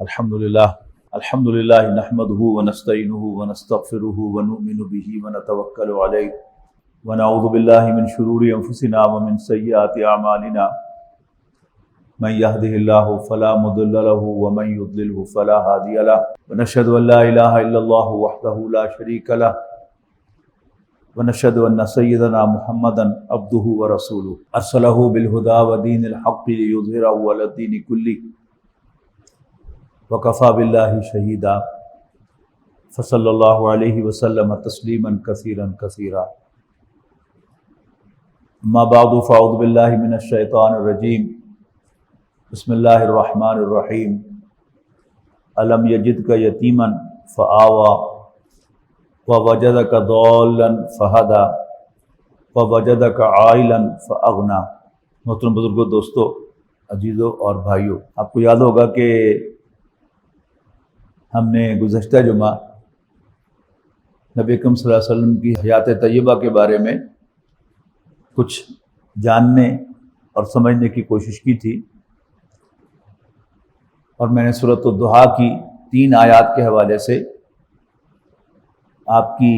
الحمد للہ نحمده ونستعینه ونستغفره ونؤمن به ونتوکل علیہ ونعوذ باللہ من شرور انفسنا ومن سیئات اعمالنا من يهده الله فلا مضل له ومن يضلل فلا هادي له ونشهد ان لا اله الا الله وحده لا شريك له ونشهد ان سيدنا محمدا عبده ورسوله ارسله بالهدى ودين الحق ليظهره على الدين كله وکفیٰ باللہ شہیدا فصلی اللہ علیہ وسلم تسلیما کثیرا کثیرا اما بعد فاعوذ باللہ من الشیطان الرجیم بسم اللہ الرحمن الرحیم الم یجدک یتیما فآویٰ ووجدک ضالا فہدیٰ ووجدک عائلا فاغنیٰ۔ محترم بزرگوں، دوستو، عزیزوں اور بھائیوں، آپ کو یاد ہوگا کہ ہم نے گزشتہ جمعہ نبی اکرم صلی اللہ علیہ وسلم کی حیات طیبہ کے بارے میں کچھ جاننے اور سمجھنے کی کوشش کی تھی، اور میں نے سورۃ الضحیٰ کی 3 آیات کے حوالے سے آپ کی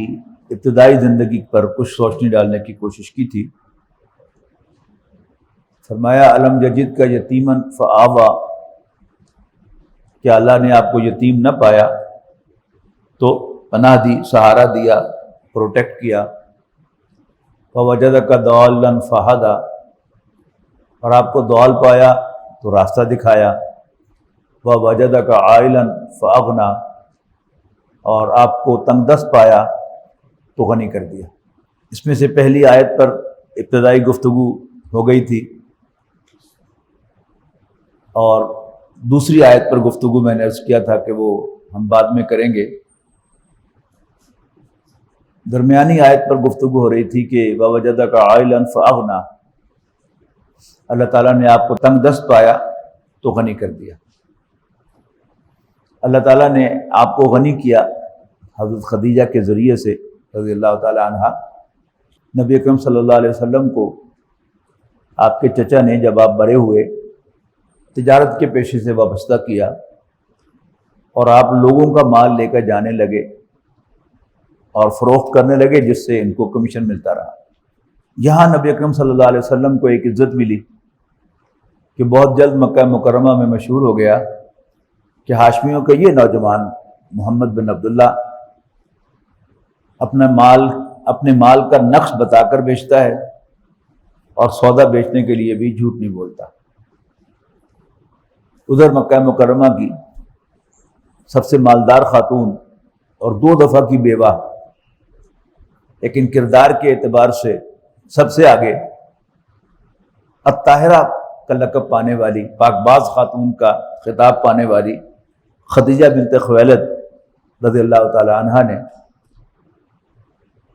ابتدائی زندگی پر کچھ روشنی ڈالنے کی کوشش کی تھی۔ فرمایا الم یجدک یتیما فآویٰ، کہ اللہ نے آپ کو یتیم نہ پایا تو پناہ دی، سہارا دیا، پروٹیکٹ کیا۔ ووجدک ضالا فہدیٰ، اور آپ کو ضال پایا تو راستہ دکھایا۔ ووجدک عائلا فاغنیٰ، اور آپ کو تنگ دست پایا تو غنی کر دیا۔ اس میں سے پہلی آیت پر ابتدائی گفتگو ہو گئی تھی، اور دوسری آیت پر گفتگو میں نے عرض کیا تھا کہ وہ ہم بعد میں کریں گے۔ درمیانی آیت پر گفتگو ہو رہی تھی کہ ووجدک عائلا فاغنیٰ، اللہ تعالیٰ نے آپ کو تنگ دست پایا تو غنی کر دیا۔ اللہ تعالیٰ نے آپ کو غنی کیا حضرت خدیجہ کے ذریعے سے رضی اللہ تعالیٰ عنہا۔ نبی اکرم صلی اللہ علیہ وسلم کو آپ کے چچا نے جب آپ بڑے ہوئے تجارت کے پیشے سے وابستہ کیا، اور آپ لوگوں کا مال لے کر جانے لگے اور فروخت کرنے لگے، جس سے ان کو کمیشن ملتا رہا۔ یہاں نبی اکرم صلی اللہ علیہ وسلم کو ایک عزت ملی کہ بہت جلد مکہ مکرمہ میں مشہور ہو گیا کہ ہاشمیوں کا یہ نوجوان محمد بن عبداللہ اپنے مال کا نقش بتا کر بیچتا ہے، اور سودا بیچنے کے لیے بھی جھوٹ نہیں بولتا۔ ادھر مکہ مکرمہ کی سب سے مالدار خاتون اور 2 دفعہ کی بیوہ، لیکن کردار کے اعتبار سے سب سے آگے الطاہرہ کا لقب پانے والی، پاک باز خاتون کا خطاب پانے والی خدیجہ بنت خویلد رضی اللہ تعالی عنہا نے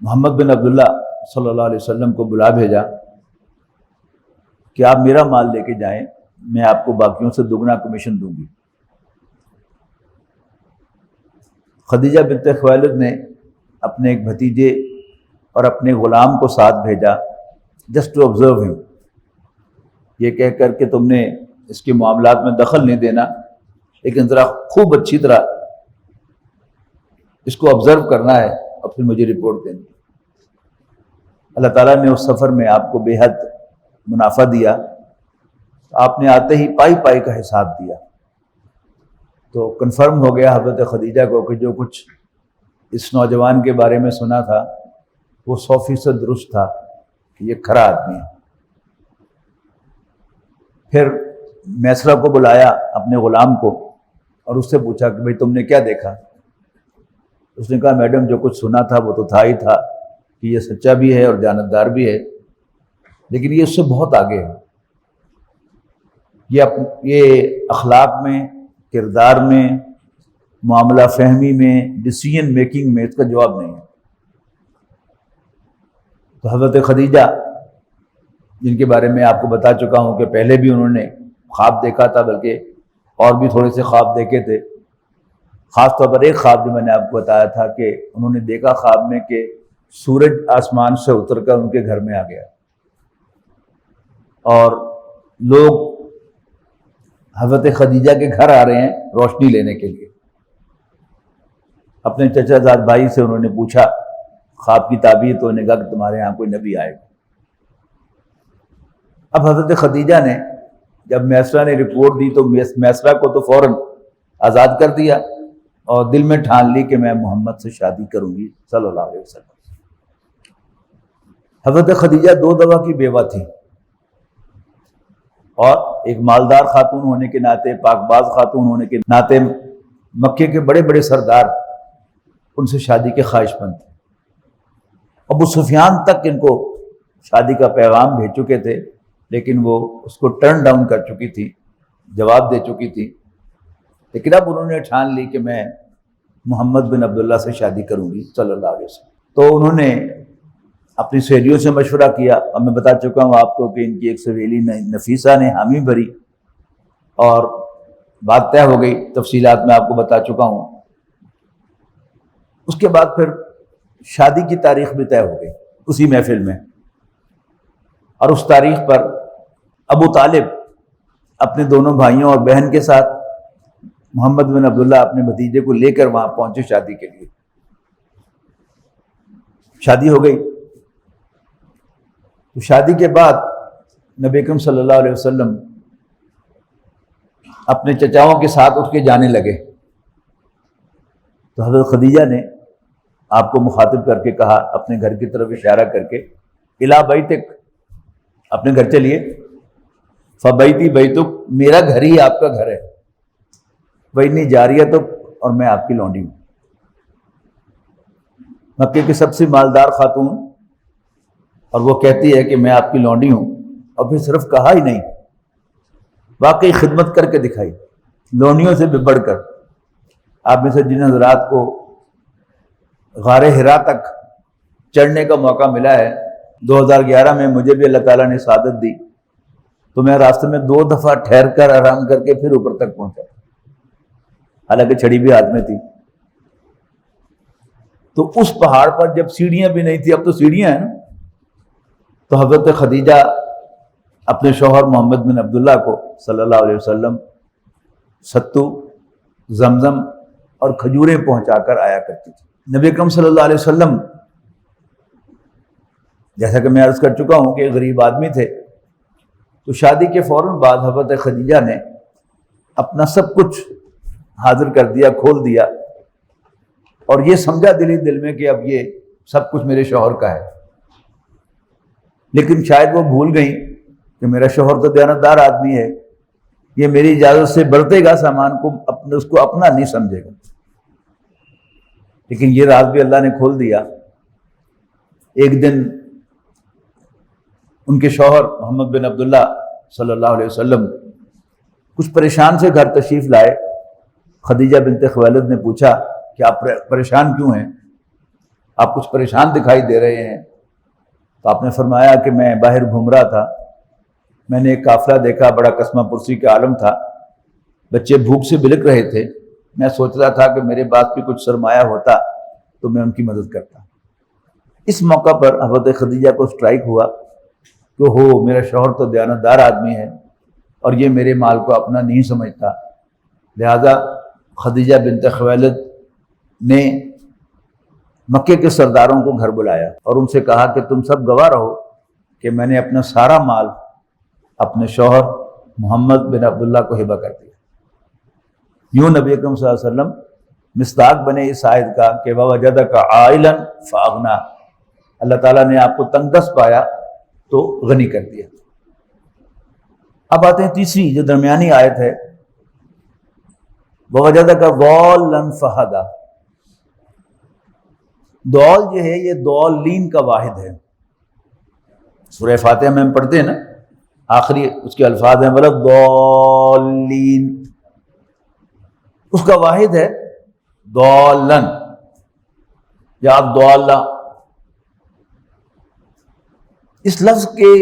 محمد بن عبداللہ صلی اللہ علیہ وسلم کو بلا بھیجا کہ آپ میرا مال لے کے جائیں، میں آپ کو باقیوں سے دگنا کمیشن دوں گی۔ خدیجہ بنت خویلد نے اپنے ایک بھتیجے اور اپنے غلام کو ساتھ بھیجا، جسٹ ٹو آبزرو ہم، یہ کہہ کر کہ تم نے اس کے معاملات میں دخل نہیں دینا، لیکن ذرا خوب اچھی طرح اس کو آبزرو کرنا ہے اور پھر مجھے رپورٹ دینی۔ اللہ تعالیٰ نے اس سفر میں آپ کو بے حد منافع دیا، آپ نے آتے ہی پائی کا حساب دیا، تو کنفرم ہو گیا حضرت خدیجہ کو کہ جو کچھ اس نوجوان کے بارے میں سنا تھا وہ 100% درست تھا کہ یہ کھرا آدمی ہے۔ پھر میسرہ کو بلایا، اپنے غلام کو، اور اس سے پوچھا کہ بھئی تم نے کیا دیکھا؟ اس نے کہا میڈم جو کچھ سنا تھا وہ تو تھا ہی تھا کہ یہ سچا بھی ہے اور جانتدار بھی ہے، لیکن یہ اس سے بہت آگے ہے۔ یہ اخلاق میں، کردار میں، معاملہ فہمی میں، ڈیسیژن میکنگ میں اس کا جواب نہیں ہے۔ تو حضرت خدیجہ، جن کے بارے میں آپ کو بتا چکا ہوں کہ پہلے بھی انہوں نے خواب دیکھا تھا، بلکہ اور بھی تھوڑے سے خواب دیکھے تھے، خاص طور پر ایک خواب جو میں نے آپ کو بتایا تھا کہ انہوں نے دیکھا خواب میں کہ سورج آسمان سے اتر کر ان کے گھر میں آ گیا، اور لوگ حضرت خدیجہ کے گھر آ رہے ہیں روشنی لینے کے لیے. اپنے چچا زاد بھائی سے انہوں نے پوچھا خواب کی تعبیر، تو انہوں نے کہا کہ تمہارے یہاں کوئی نبی آئے گا. اب حضرت خدیجہ نے جب میسرہ نے رپورٹ دی تو میسرہ کو تو فوراً آزاد کر دیا اور دل میں ٹھان لی کہ میں محمد سے شادی کروں گی صلی اللہ علیہ وسلم. حضرت خدیجہ 2 دفعہ کی بیوہ تھی اور ایک مالدار خاتون ہونے کے ناطے، پاک باز خاتون ہونے کے ناطے مکے کے بڑے بڑے سردار ان سے شادی کے خواہش مند تھے. ابو سفیان تک ان کو شادی کا پیغام بھیج چکے تھے، لیکن وہ اس کو ٹرن ڈاؤن کر چکی تھی، جواب دے چکی تھی. لیکن اب انہوں نے ٹھان لی کہ میں محمد بن عبداللہ سے شادی کروں گی صلی اللہ علیہ وسلم. تو انہوں نے اپنی سہیلیوں سے مشورہ کیا، اور میں بتا چکا ہوں آپ کو کہ ان کی ایک سہیلی نفیسہ نے حامی بھری اور بات طے ہو گئی. تفصیلات میں آپ کو بتا چکا ہوں. اس کے بعد پھر شادی کی تاریخ بھی طے ہو گئی اسی محفل میں، اور اس تاریخ پر ابو طالب اپنے دونوں بھائیوں اور بہن کے ساتھ محمد بن عبداللہ اپنے بھتیجے کو لے کر وہاں پہنچے شادی کے لیے. شادی ہو گئی. تو شادی کے بعد نبی اکرم صلی اللہ علیہ وسلم اپنے چچاؤں کے ساتھ اٹھ کے جانے لگے. تو حضرت خدیجہ نے آپ کو مخاطب کر کے کہا، اپنے گھر کی طرف اشارہ کر کے، الا بیتک، اپنے گھر چلیے. فبیتی بیتک، میرا گھر ہی آپ کا گھر ہے. وانی جاریتک، اور میں آپ کی لونڈی ہوں. مکے کی سب سے مالدار خاتون، اور وہ کہتی ہے کہ میں آپ کی لونڈی ہوں، اور پھر صرف کہا ہی نہیں، واقعی خدمت کر کے دکھائی، لونڈیوں سے بھی بڑھ کر. آپ میں سے جن حضرات کو غار حرا تک چڑھنے کا موقع ملا ہے، 2011 میں مجھے بھی اللہ تعالیٰ نے سعادت دی، تو میں راستے میں 2 دفعہ ٹھہر کر آرام کر کے پھر اوپر تک پہنچا، حالانکہ چھڑی بھی ہاتھ میں تھی. تو اس پہاڑ پر جب سیڑھیاں بھی نہیں تھی، اب تو سیڑھیاں ہیں نا، تو حضرت خدیجہ اپنے شوہر محمد بن عبداللہ کو صلی اللہ علیہ وسلم ستو، زمزم اور کھجوریں پہنچا کر آیا کرتی تھی. نبی اکرم صلی اللہ علیہ وسلم، جیسا کہ میں عرض کر چکا ہوں کہ غریب آدمی تھے، تو شادی کے فوراً بعد حضرت خدیجہ نے اپنا سب کچھ حاضر کر دیا، کھول دیا، اور یہ سمجھا دل میں کہ اب یہ سب کچھ میرے شوہر کا ہے. لیکن شاید وہ بھول گئیں کہ میرا شوہر تو دیانتدار آدمی ہے، یہ میری اجازت سے برتے گا سامان کو، اس کو اپنا نہیں سمجھے گا. لیکن یہ راز بھی اللہ نے کھول دیا. ایک دن ان کے شوہر محمد بن عبداللہ صلی اللہ علیہ وسلم کچھ پریشان سے گھر تشریف لائے. خدیجہ بنت خویلد نے پوچھا کہ آپ پریشان کیوں ہیں؟ آپ کچھ پریشان دکھائی دے رہے ہیں. تو آپ نے فرمایا کہ میں باہر گھوم رہا تھا، میں نے ایک قافلہ دیکھا، بڑا قسمہ پرسی کا عالم تھا، بچے بھوک سے بلک رہے تھے، میں سوچ رہا تھا کہ میرے پاس بھی کچھ سرمایہ ہوتا تو میں ان کی مدد کرتا. اس موقع پر حضرت خدیجہ کو سٹرائک ہوا کہ ہو، میرا شوہر تو دیانتدار آدمی ہے اور یہ میرے مال کو اپنا نہیں سمجھتا. لہذا خدیجہ بنت خویلد نے مکے کے سرداروں کو گھر بلایا اور ان سے کہا کہ تم سب گواہ رہو کہ میں نے اپنا سارا مال اپنے شوہر محمد بن عبداللہ کو ہبہ کر دیا. یوں نبی اکرم صلی اللہ علیہ وسلم مصداق بنے اس آیت کا کہ وَوَجَدَكَ عَائِلًا فَأَغْنَا، اللہ تعالیٰ نے آپ کو تنگ دست پایا تو غنی کر دیا. اب آتے ہیں تیسری جو درمیانی آیت ہے، وَوَجَدَكَ ضَالًّا فَهَدَى. دول جو ہے یہ دولین کا واحد ہے. سورہ فاتحہ میں ہم پڑھتے ہیں نا، آخری اس کے الفاظ ہیں وَلَضَّالِّينَ، اس کا واحد ہے دولن یا دولہ. اس لفظ کے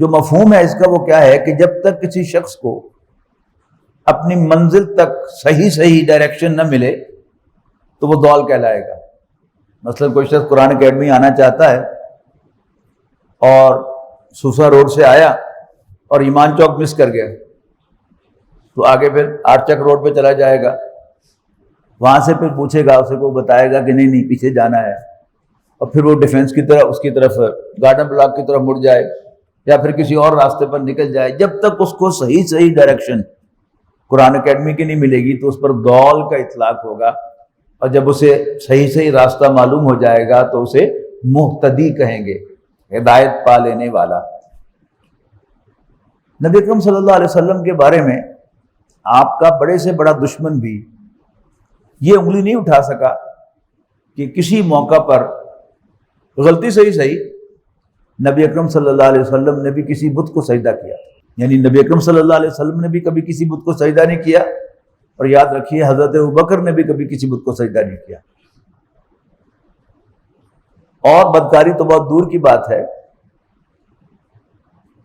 جو مفہوم ہے اس کا وہ کیا ہے کہ جب تک کسی شخص کو اپنی منزل تک صحیح ڈائریکشن نہ ملے تو وہ دول کہلائے گا. مثلا کوئی شخص قرآن اکیڈمی آنا چاہتا ہے اور سوسا روڈ سے آیا اور ایمان چوک مس کر گیا تو آگے پھر 8 چک روڈ پہ چلا جائے گا، وہاں سے پھر پوچھے گا، اسے کو بتائے گا کہ نہیں پیچھے جانا ہے، اور پھر وہ ڈیفینس کی طرف اس کی طرف گارڈن بلاک کی طرف مڑ جائے یا پھر کسی اور راستے پر نکل جائے، جب تک اس کو صحیح ڈائریکشن قرآن اکیڈمی کی نہیں ملے گی تو اس پر ضال کا اطلاق ہوگا، اور جب اسے صحیح راستہ معلوم ہو جائے گا تو اسے مہتدی کہیں گے، ہدایت پا لینے والا۔ نبی اکرم صلی اللہ علیہ وسلم کے بارے میں آپ کا بڑے سے بڑا دشمن بھی یہ انگلی نہیں اٹھا سکا کہ کسی موقع پر غلطی سے ہی صحیح نبی اکرم صلی اللہ علیہ وسلم نے بھی کسی بت کو سجدہ کیا، یعنی نبی اکرم صلی اللہ علیہ وسلم نے بھی کبھی کسی بت کو سجدہ نہیں کیا، اور یاد رکھیے حضرت ابوبکر نے بھی کبھی کسی بت کو سجدہ نہیں کیا۔ اور بدکاری تو بہت دور کی بات ہے،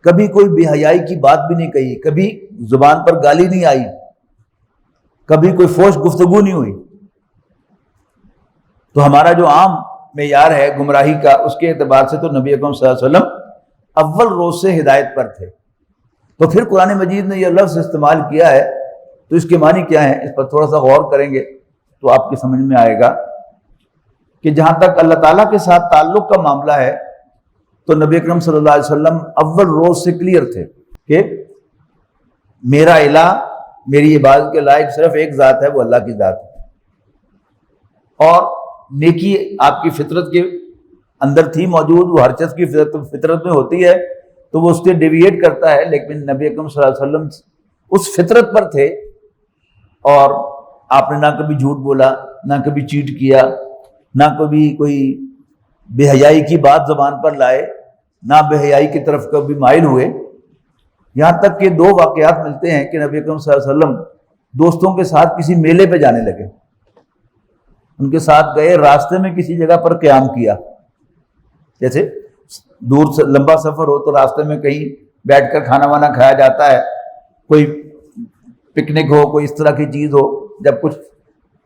کبھی کوئی بے حیائی کی بات بھی نہیں کہی، کبھی زبان پر گالی نہیں آئی، کبھی کوئی فحش گفتگو نہیں ہوئی۔ تو ہمارا جو عام معیار ہے گمراہی کا، اس کے اعتبار سے تو نبی اکرم صلی اللہ علیہ وسلم اول روز سے ہدایت پر تھے۔ تو پھر قرآن مجید نے یہ لفظ استعمال کیا ہے، تو اس کے معنی کیا ہیں، اس پر تھوڑا سا غور کریں گے تو آپ کی سمجھ میں آئے گا کہ جہاں تک اللہ تعالیٰ کے ساتھ تعلق کا معاملہ ہے تو نبی اکرم صلی اللہ علیہ وسلم اول روز سے کلیئر تھے کہ میرا الہ، میری عبادت کے لائق صرف ایک ذات ہے، وہ اللہ کی ذات ہے، اور نیکی آپ کی فطرت کے اندر تھی موجود، وہ ہر چیز کی فطرت میں ہوتی ہے تو وہ اس سے ڈیویٹ کرتا ہے، لیکن نبی اکرم صلی اللہ علیہ وسلم اس فطرت پر تھے، اور آپ نے نہ کبھی جھوٹ بولا، نہ کبھی چیٹ کیا، نہ کبھی کوئی بے حیائی کی بات زبان پر لائے، نہ بے حیائی کی طرف کبھی مائل ہوئے۔ یہاں تک کہ 2 واقعات ملتے ہیں کہ نبی اکرم صلی اللہ علیہ وسلم دوستوں کے ساتھ کسی میلے پہ جانے لگے، ان کے ساتھ گئے، راستے میں کسی جگہ پر قیام کیا، جیسے دور سے لمبا سفر ہو تو راستے میں کہیں بیٹھ کر کھانا وانا کھایا جاتا ہے، کوئی پکنک ہو، کوئی اس طرح کی چیز ہو، جب کچھ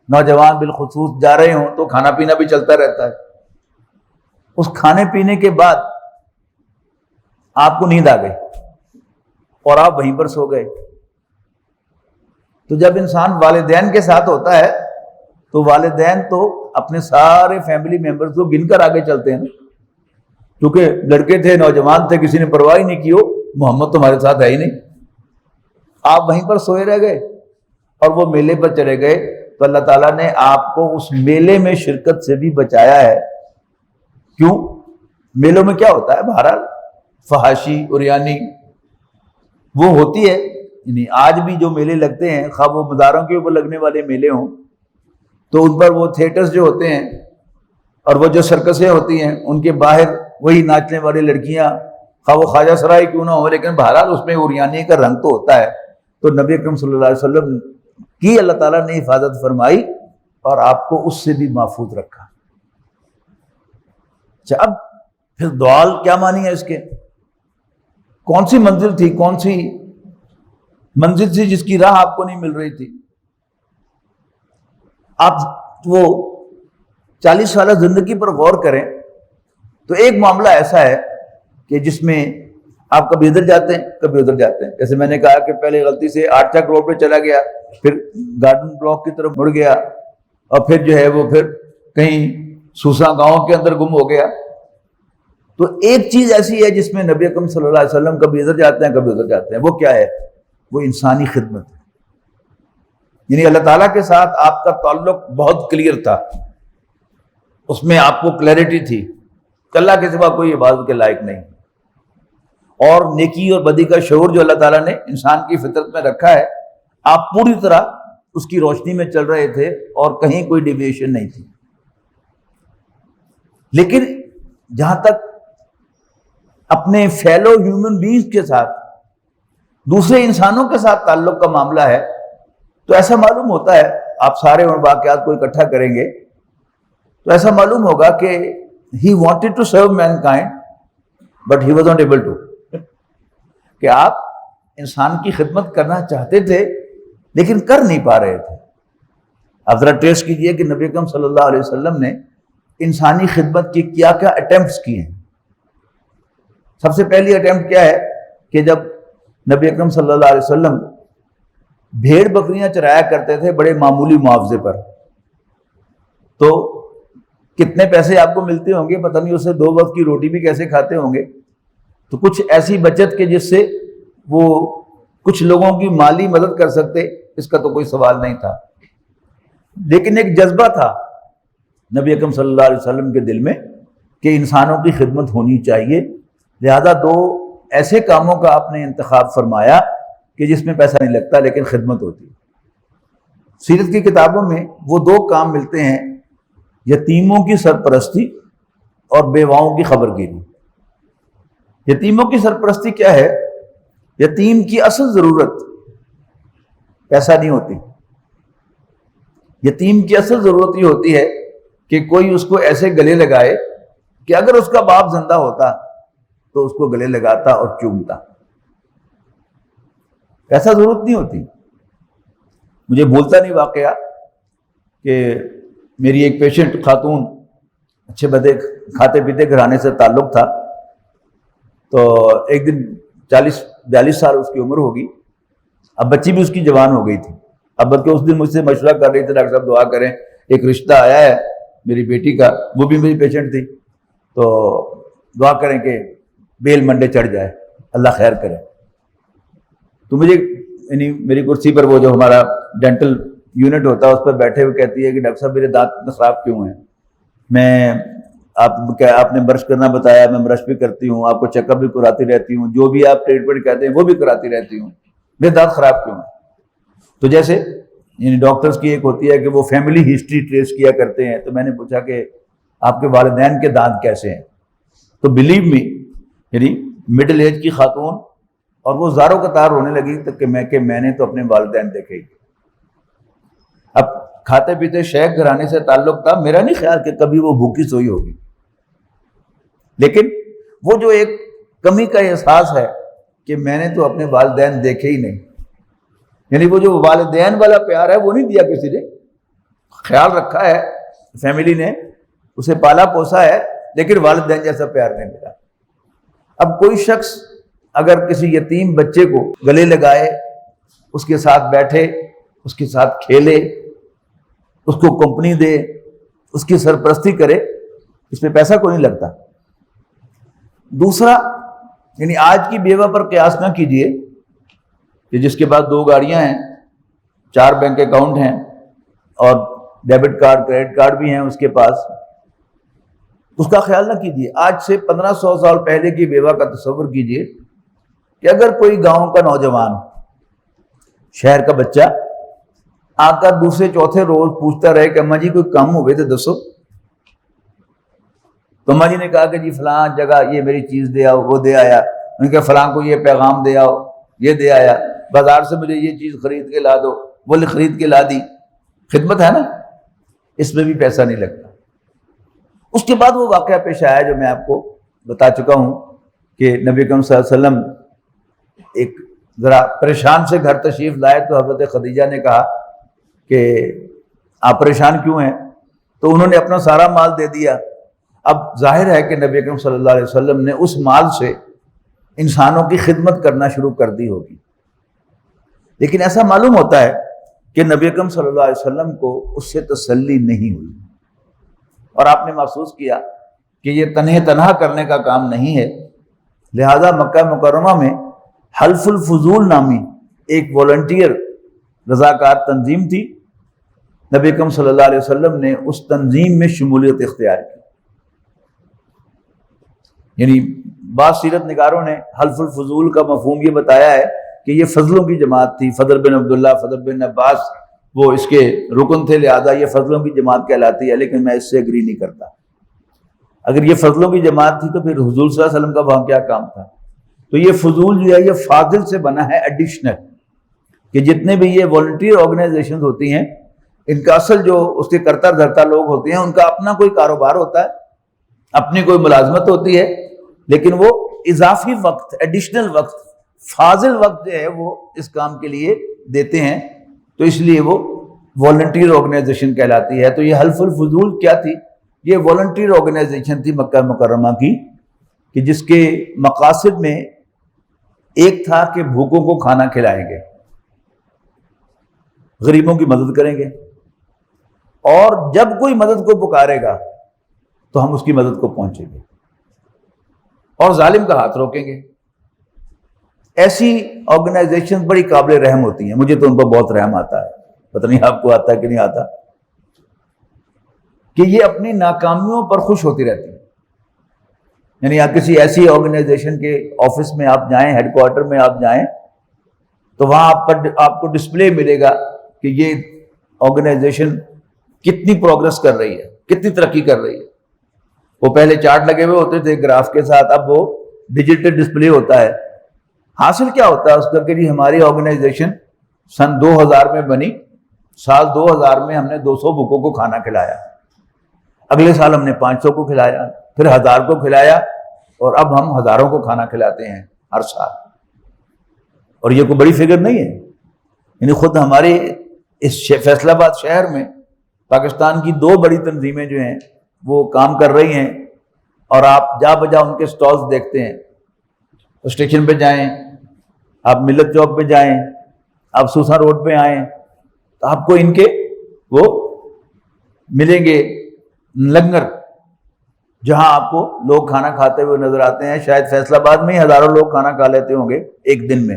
نوجوان بالخصوص جا رہے ہوں تو کھانا پینا بھی چلتا رہتا ہے۔ اس کھانے پینے کے بعد آپ کو نیند آ گئی اور آپ وہیں پر سو گئے۔ تو جب انسان والدین کے ساتھ ہوتا ہے تو والدین تو اپنے سارے فیملی ممبرز کو گن کر آگے چلتے ہیں، کیونکہ لڑکے تھے، نوجوان تھے، کسی نے پرواہ ہی نہیں کی، ہو محمد تمہارے ساتھ ہے ہی نہیں، آپ وہیں پر سوئے رہ گئے اور وہ میلے پر چلے گئے۔ تو اللہ تعالیٰ نے آپ کو اس میلے میں شرکت سے بھی بچایا ہے۔ کیوں؟ میلوں میں کیا ہوتا ہے، بہرحال فحاشی، عریانی وہ ہوتی ہے، یعنی آج بھی جو میلے لگتے ہیں، خواہ وہ مزاروں کے اوپر لگنے والے میلے ہوں تو ان پر وہ تھیٹرز جو ہوتے ہیں اور وہ جو سرکسیں ہوتی ہیں، ان کے باہر وہی ناچنے والی لڑکیاں، خواہ وہ خواجہ سرائی کیوں نہ ہو، لیکن بہرحال اس میں عریانی کا رنگ تو ہوتا ہے۔ تو نبی اکرم صلی اللہ علیہ وسلم کی اللہ تعالیٰ نے حفاظت فرمائی اور آپ کو اس سے بھی محفوظ رکھا۔ اچھا، اب پھر دوال کیا معنی ہے اس کے؟ کون سی منزل تھی، کون سی منزل تھی جس کی راہ آپ کو نہیں مل رہی تھی؟ آپ وہ 40 سالہ زندگی پر غور کریں تو ایک معاملہ ایسا ہے کہ جس میں آپ کبھی ادھر جاتے ہیں، کبھی ادھر جاتے ہیں۔ جیسے میں نے کہا کہ پہلے غلطی سے 8 چک روڈ پہ چلا گیا، پھر گارڈن بلاک کی طرف مڑ گیا، اور پھر جو ہے وہ پھر کہیں سوسا گاؤں کے اندر گم ہو گیا۔ تو ایک چیز ایسی ہے جس میں نبی اکرم صلی اللہ علیہ وسلم کبھی ادھر جاتے ہیں، کبھی ادھر جاتے ہیں، وہ کیا ہے؟ وہ انسانی خدمت ہے۔ یعنی اللہ تعالیٰ کے ساتھ آپ کا تعلق بہت کلیئر تھا، اس میں آپ کو کلیئرٹی تھی، اللہ کے سوا کوئی عبادت کے لائق نہیں، اور نیکی اور بدی کا شعور جو اللہ تعالیٰ نے انسان کی فطرت میں رکھا ہے، آپ پوری طرح اس کی روشنی میں چل رہے تھے اور کہیں کوئی ڈیویشن نہیں تھی۔ لیکن جہاں تک اپنے فیلو ہیومن بینگز کے ساتھ، دوسرے انسانوں کے ساتھ تعلق کا معاملہ ہے تو ایسا معلوم ہوتا ہے، آپ سارے ان واقعات کو اکٹھا کریں گے تو ایسا معلوم ہوگا کہ he wanted to serve mankind but he was not able to، کہ آپ انسان کی خدمت کرنا چاہتے تھے لیکن کر نہیں پا رہے تھے۔ آپ ذرا ٹریس کیجئے کہ نبی اکرم صلی اللہ علیہ وسلم نے انسانی خدمت کی کیا کیا اٹیمپٹس کیے ہیں۔ سب سے پہلی اٹیمپٹ کیا ہے کہ جب نبی اکرم صلی اللہ علیہ وسلم بھیڑ بکریاں چرایا کرتے تھے بڑے معمولی معاوضے پر، تو کتنے پیسے آپ کو ملتے ہوں گے پتہ نہیں، اسے 2 وقت کی روٹی بھی کیسے کھاتے ہوں گے. تو کچھ ایسی بچت کے جس سے وہ کچھ لوگوں کی مالی مدد کر سکتے، اس کا تو کوئی سوال نہیں تھا. لیکن ایک جذبہ تھا نبی اکرم صلی اللہ علیہ وسلم کے دل میں کہ انسانوں کی خدمت ہونی چاہیے، لہذا 2 ایسے کاموں کا آپ نے انتخاب فرمایا کہ جس میں پیسہ نہیں لگتا لیکن خدمت ہوتی ہے. سیرت کی کتابوں میں وہ 2 کام ملتے ہیں، یتیموں کی سرپرستی اور بیواؤں کی خبر گیری. یتیموں کی سرپرستی کیا ہے؟ یتیم کی اصل ضرورت پیسہ نہیں ہوتی. یتیم کی اصل ضرورت یہ ہوتی ہے کہ کوئی اس کو ایسے گلے لگائے کہ اگر اس کا باپ زندہ ہوتا تو اس کو گلے لگاتا اور چومتا. ایسا ضرورت نہیں ہوتی. مجھے بھولتا نہیں واقعہ کہ میری ایک پیشنٹ خاتون، اچھے بدے کھاتے پیتے گھرانے سے تعلق تھا، تو ایک دن 40-42 سال اس کی عمر ہوگی، اب بچی بھی اس کی جوان ہو گئی تھی. اب بلکہ اس دن مجھ سے مشورہ کر رہی تھی، ڈاکٹر صاحب دعا کریں، ایک رشتہ آیا ہے میری بیٹی کا، وہ بھی میری پیشنٹ تھی، تو دعا کریں کہ بیل منڈے چڑھ جائے، اللہ خیر کرے. تو مجھے یعنی میری کرسی پر وہ جو ہمارا ڈینٹل یونٹ ہوتا ہے اس پر بیٹھے ہوئے کہتی ہے کہ ڈاکٹر صاحب میرے دانت خراب کیوں ہیں؟ میں آپ نے برش کرنا بتایا، میں برش بھی کرتی ہوں، آپ کو چیک اپ بھی کراتی رہتی ہوں، جو بھی آپ ٹریٹمنٹ کہتے ہیں وہ بھی کراتی رہتی ہوں، میرے دانت خراب کیوں ہیں؟ تو جیسے یعنی ڈاکٹرز کی ایک ہوتی ہے کہ وہ فیملی ہسٹری ٹریس کیا کرتے ہیں، تو میں نے پوچھا کہ آپ کے والدین کے دانت کیسے ہیں؟ تو بلیو می، یعنی مڈل ایج کی خاتون، اور وہ زاروں قطار رونے لگی تو کہ میں نے تو اپنے والدین دیکھے ہی. اب کھاتے پیتے شیخ گھرانے سے تعلق تھا، میرا نہیں خیال کہ کبھی وہ بھوکی سوئی ہوگی، لیکن وہ جو ایک کمی کا احساس ہے کہ میں نے تو اپنے والدین دیکھے ہی نہیں، یعنی وہ جو والدین والا پیار ہے وہ نہیں دیا کسی نے، خیال رکھا ہے فیملی نے، اسے پالا پوسا ہے، لیکن والدین جیسا پیار نہیں ملا. اب کوئی شخص اگر کسی یتیم بچے کو گلے لگائے، اس کے ساتھ بیٹھے، اس کے ساتھ کھیلے، اس کو کمپنی دے، اس کی سرپرستی کرے، اس میں پیسہ کوئی نہیں لگتا. دوسرا، یعنی آج کی بیوہ پر قیاس نہ کیجئے کہ جس کے پاس 2 گاڑیاں ہیں، 4 بینک اکاؤنٹ ہیں اور ڈیبٹ کارڈ کریڈٹ کارڈ بھی ہیں اس کے پاس، اس کا خیال نہ کیجئے. آج سے 1500 سال پہلے کی بیوہ کا تصور کیجئے کہ اگر کوئی گاؤں کا نوجوان، شہر کا بچہ آ کر دوسرے چوتھے روز پوچھتا رہے کہ اماں جی کوئی کام ہوئے تو دسو، تو اماں جی نے کہا کہ جی فلاں جگہ یہ میری چیز دے آؤ، وہ دے آیا، انہوں نے کہا فلاں کو یہ پیغام دے آؤ، یہ دے آیا، بازار سے مجھے یہ چیز خرید کے لا دو، وہ خرید کے لا دی. خدمت ہے نا، اس میں بھی پیسہ نہیں لگتا. اس کے بعد وہ واقعہ پیش آیا جو میں آپ کو بتا چکا ہوں کہ نبی اکرم صلی اللہ علیہ وسلم ایک ذرا پریشان سے گھر تشریف لائے تو حضرت خدیجہ نے کہا کہ آپ پریشان کیوں ہیں؟ تو انہوں نے اپنا سارا مال دے دیا. اب ظاہر ہے کہ نبی اکرم صلی اللہ علیہ وسلم نے اس مال سے انسانوں کی خدمت کرنا شروع کر دی ہوگی، لیکن ایسا معلوم ہوتا ہے کہ نبی اکرم صلی اللہ علیہ وسلم کو اس سے تسلی نہیں ہوئی، اور آپ نے محسوس کیا کہ یہ تنہا کرنے کا کام نہیں ہے. لہذا مکہ مکرمہ میں حلف الفضول نامی ایک والنٹیئر رضاکار تنظیم تھی. نبی اکرم صلی اللہ علیہ وسلم نے اس تنظیم میں شمولیت اختیار کی. یعنی بعض سیرت نگاروں نے حلف الفضول کا مفہوم یہ بتایا ہے کہ یہ فضلوں کی جماعت تھی، فضل بن عبداللہ، فضل بن عباس وہ اس کے رکن تھے، لہذا یہ فضلوں کی جماعت کہلاتی ہے، لیکن میں اس سے اگری نہیں کرتا. اگر یہ فضلوں کی جماعت تھی تو پھر حضور صلی اللہ علیہ وسلم کا وہاں کیا کام تھا؟ تو یہ فضول جو ہے یہ فاضل سے بنا ہے، ایڈیشنل، کہ جتنے بھی یہ والنٹیئر آرگنائزیشنز ہوتی ہیں ان کا اصل جو اس کے کرتا دھرتا لوگ ہوتے ہیں ان کا اپنا کوئی کاروبار ہوتا ہے، اپنی کوئی ملازمت ہوتی ہے، لیکن وہ اضافی وقت، ایڈیشنل وقت، فاضل وقت جو ہے وہ اس کام کے لیے دیتے ہیں، تو اس لیے وہ والنٹیئر آرگنائزیشن کہلاتی ہے. تو یہ حلف الفضول کیا تھی؟ یہ والنٹیئر آرگنائزیشن تھی مکہ مکرمہ کی، کہ جس کے مقاصد میں ایک تھا کہ بھوکوں کو کھانا کھلائیں گے. غریبوں کی مدد کریں گے، اور جب کوئی مدد کو پکارے گا تو ہم اس کی مدد کو پہنچیں گے، اور ظالم کا ہاتھ روکیں گے۔ ایسی آرگنائزیشن بڑی قابل رحم ہوتی ہیں، مجھے تو ان پر بہت رحم آتا ہے، پتہ نہیں آپ کو آتا ہے کہ نہیں آتا، کہ یہ اپنی ناکامیوں پر خوش ہوتی رہتی ہیں۔ یعنی آپ کسی ایسی آرگنائزیشن کے آفس میں آپ جائیں، ہیڈ کوارٹر میں آپ جائیں، تو وہاں آپ کو ڈسپلے ملے گا کہ یہ آرگنائزیشن کتنی پروگرس کر رہی ہے، کتنی ترقی کر رہی ہے۔ وہ پہلے چارٹ لگے ہوئے ہوتے تھے گراف کے ساتھ، اب وہ ڈیجیٹل ڈسپلے ہوتا ہے۔ حاصل کیا ہوتا ہے اس کا کہ جی ہماری آرگنائزیشن سن 2000 میں بنی، سال 2000 میں ہم نے 200 بھوکوں کو کھانا کھلایا، اگلے سال ہم نے 500 کو کھلایا، پھر 1000 کو کھلایا، اور اب ہم ہزاروں کو کھانا کھلاتے ہیں ہر سال۔ اور یہ کوئی بڑی فگر نہیں ہے، یعنی خود ہمارے اس فیصل آباد شہر میں پاکستان کی 2 بڑی تنظیمیں جو ہیں وہ کام کر رہی ہیں، اور آپ جا بجا ان کے سٹالز دیکھتے ہیں، اسٹیشن پہ جائیں، آپ ملت چوک پہ جائیں، آپ سوسا روڈ پہ آئیں، تو آپ کو ان کے وہ ملیں گے لنگر، جہاں آپ کو لوگ کھانا کھاتے ہوئے نظر آتے ہیں۔ شاید فیصل آباد میں ہی ہزاروں لوگ کھانا کھا لیتے ہوں گے ایک دن میں،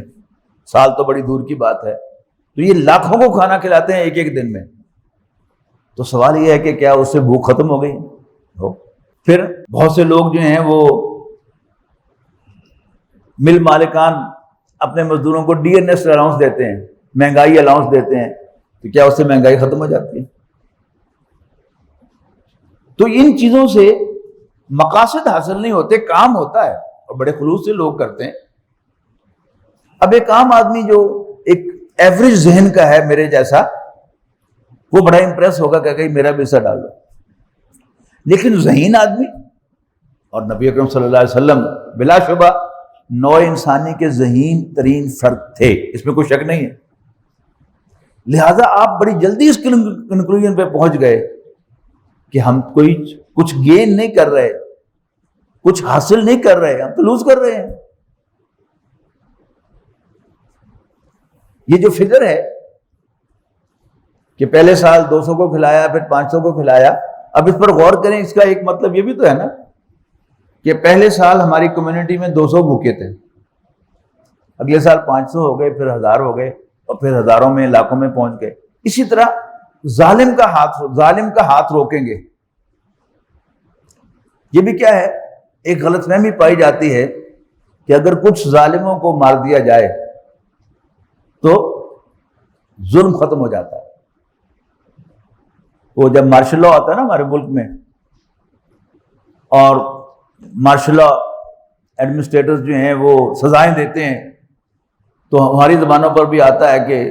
سال تو بڑی دور کی بات ہے، تو یہ لاکھوں کو کھانا کھلاتے ہیں ایک ایک دن میں۔ تو سوال یہ ہے کہ کیا اس سے بھوک ختم ہو گئی ہو؟ پھر بہت سے لوگ جو ہیں وہ مل مالکان اپنے مزدوروں کو DNS الاؤنس دیتے ہیں، مہنگائی الاؤنس دیتے ہیں، تو کیا اس سے مہنگائی ختم ہو جاتی ہے؟ تو ان چیزوں سے مقاصد حاصل نہیں ہوتے، کام ہوتا ہے اور بڑے خلوص سے لوگ کرتے ہیں۔ اب ایک عام آدمی جو ایک ایوریج ذہن کا ہے میرے جیسا، وہ بڑا امپریس ہوگا کہ میرا بھی حصہ ڈال دو، لیکن ذہین آدمی، اور نبی اکرم صلی اللہ علیہ وسلم بلا شبہ نوع انسانی کے ذہین ترین فرد تھے، اس میں کوئی شک نہیں ہے، لہذا آپ بڑی جلدی اس کنکلوژن پہ پہنچ گئے کہ ہم کوئی کچھ گین نہیں کر رہے، کچھ حاصل نہیں کر رہے، ہم تو لوز کر رہے ہیں۔ یہ جو فگر ہے کہ پہلے سال 200 کو کھلایا، پھر 500 کو کھلایا، اب اس پر غور کریں، اس کا ایک مطلب یہ بھی تو ہے نا کہ پہلے سال ہماری کمیونٹی میں 200 بھوکے تھے، اگلے سال 500 ہو گئے، پھر 1000 ہو گئے، اور پھر ہزاروں میں، لاکھوں میں پہنچ گئے۔ اسی طرح ظالم کا ہاتھ روکیں گے۔ یہ بھی کیا ہے، ایک غلط فہمی پائی جاتی ہے کہ اگر کچھ ظالموں کو مار دیا جائے تو ظلم ختم ہو جاتا ہے۔ وہ جب مارشل لا آتا ہے نا ہمارے ملک میں، اور مارشل لا ایڈمنسٹریٹرز جو ہیں وہ سزائیں دیتے ہیں، تو ہماری زبانوں پر بھی آتا ہے کہ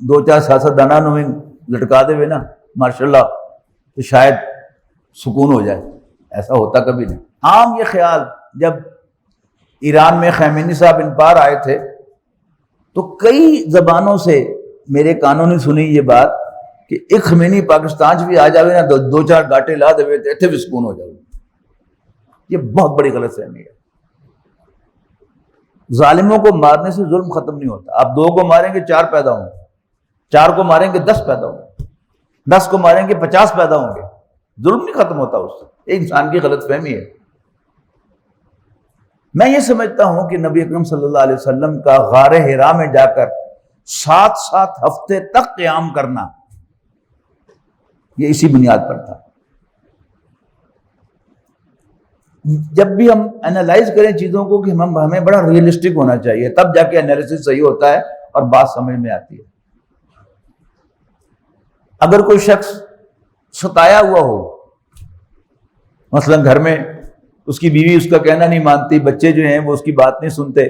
2-4 سیاستدانوں نے لٹکا دے ہوئے نا مارشل لا، تو شاید سکون ہو جائے۔ ایسا ہوتا کبھی نہیں۔ عام یہ خیال، جب ایران میں خمینی صاحب ان پار آئے تھے تو کئی زبانوں سے میرے کانوں نے سنی یہ بات کہ ایک خمینی پاکستان چ بھی آ جاوے نا 2-4 گاٹے لا دے تو اتنے بھی سکون ہو جائے۔ یہ بہت بڑی غلط فہمی ہے۔ ظالموں کو مارنے سے ظلم ختم نہیں ہوتا۔ آپ 2 کو ماریں گے 4 پیدا ہوں گے، 4 کو ماریں گے 10 پیدا ہوں گے، 10 کو ماریں گے 50 پیدا ہوں گے، ظلم نہیں ختم ہوتا اس سے۔ ایک انسان کی غلط فہمی ہے۔ میں یہ سمجھتا ہوں کہ نبی اکرم صلی اللہ علیہ وسلم کا غار حرا میں جا کر 7 ہفتے تک قیام کرنا، یہ اسی بنیاد پر تھا۔ جب بھی ہم انالائز کریں چیزوں کو کہ ہمیں بڑا ریئلسٹک ہونا چاہیے، تب جا کے انالیسس صحیح ہوتا ہے اور بات سمجھ میں آتی ہے۔ اگر کوئی شخص ستایا ہوا ہو، مثلا گھر میں اس کی بیوی اس کا کہنا نہیں مانتی، بچے جو ہیں وہ اس کی بات نہیں سنتے،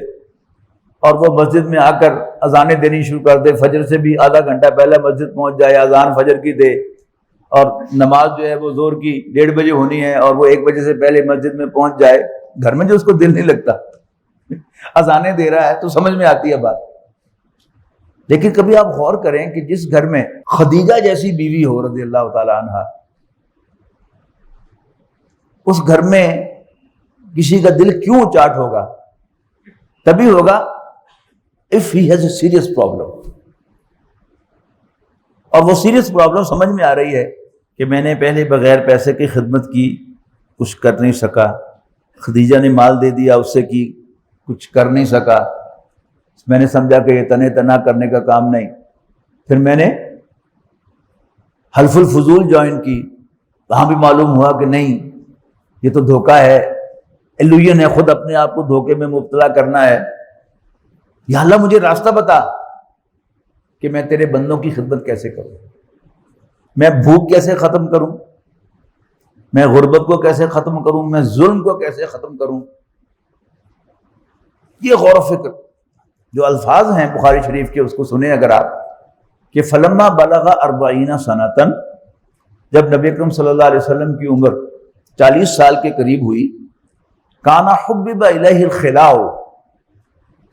اور وہ مسجد میں آ کر اذانیں دینی شروع کر دے، فجر سے بھی آدھا گھنٹہ پہلے مسجد پہنچ جائے، اذان فجر کی دے، اور نماز جو ہے وہ ظہر کی 1:30 بجے ہونی ہے اور وہ 1 بجے سے پہلے مسجد میں پہنچ جائے، گھر میں جو اس کو دل نہیں لگتا، اذانیں دے رہا ہے تو سمجھ میں آتی ہے بات۔ لیکن کبھی آپ غور کریں کہ جس گھر میں خدیجہ جیسی بیوی ہو رضی اللہ تعالی عنہا، اس گھر میں کسی کا دل کیوں چاٹ ہوگا؟ تبھی ہوگا if he has a serious problem۔ اور وہ سیریس پرابلم سمجھ میں آ رہی ہے کہ میں نے پہلے بغیر پیسے کی خدمت کی، کچھ کر نہیں سکا، خدیجہ نے مال دے دیا اس سے کی، کچھ کر نہیں سکا، میں نے سمجھا کہ یہ تنے تنا کرنے کا کام نہیں۔ پھر میں نے حلف الفضول جوائن کی، وہاں بھی معلوم ہوا کہ نہیں، یہ تو دھوکہ ہے، ایلوژن ہے، خود اپنے آپ کو دھوکے میں مبتلا کرنا ہے۔ یا اللہ مجھے راستہ بتا کہ میں تیرے بندوں کی خدمت کیسے کروں، میں بھوک کیسے ختم کروں، میں غربت کو کیسے ختم کروں، میں ظلم کو کیسے ختم کروں۔ یہ غور و فکر جو الفاظ ہیں بخاری شریف کے، اس کو سنیں اگر آپ، کہ فلما بلغ 40 سنۃ، جب نبی اکرم صلی اللہ علیہ وسلم کی عمر 40 سال کے قریب ہوئی، کان حبب الیہ الخلاء،